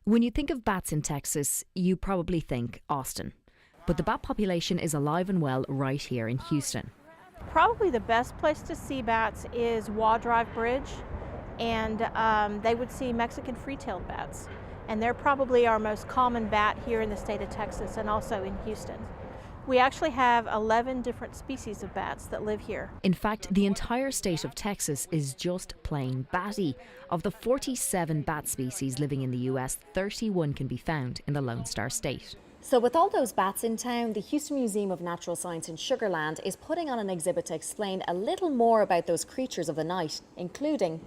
When you think of bats in Texas, you probably think Austin. But the bat population is alive and well right here in Houston. Probably the best place to see bats is Waugh Drive Bridge, and they would see Mexican free-tailed bats. And they're probably our most common bat here in the state of Texas and also in Houston. We actually have 11 different species of bats that live here. In fact, the entire state of Texas is just plain batty. Of the 47 bat species living in the US, 31 can be found in the Lone Star State. So with all those bats in town, the Houston Museum of Natural Science in Sugar Land is putting on an exhibit to explain a little more about those creatures of the night, including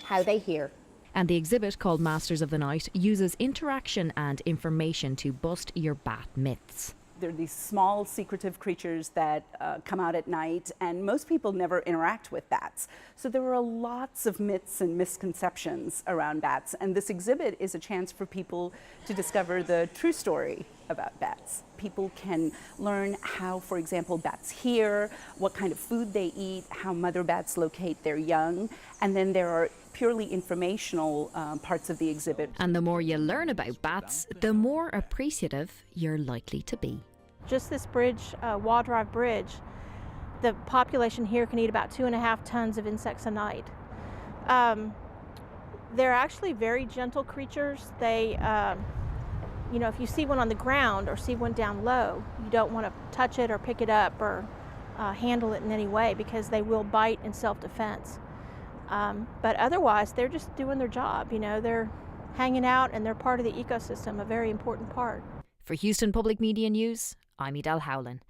how they hear. And the exhibit, called Masters of the Night, uses interaction and information to bust your bat myths. They're these small, secretive creatures that come out at night, and most people never interact with bats. So there are lots of myths and misconceptions around bats, and this exhibit is a chance for people to discover the true story about bats. People can learn how, for example, bats hear, what kind of food they eat, how mother bats locate their young, and then there are purely informational parts of the exhibit. And the more you learn about bats, the more appreciative you're likely to be. Just this bridge, Waugh Drive Bridge, the population here can eat about 2.5 tons of insects a night. They're actually very gentle creatures. They, if you see one on the ground or see one down low, you don't want to touch it or pick it up or handle it in any way because they will bite in self-defense. But otherwise, they're just doing their job. They're hanging out and they're part of the ecosystem, a very important part. For Houston Public Media News, I'm Edel Howlin.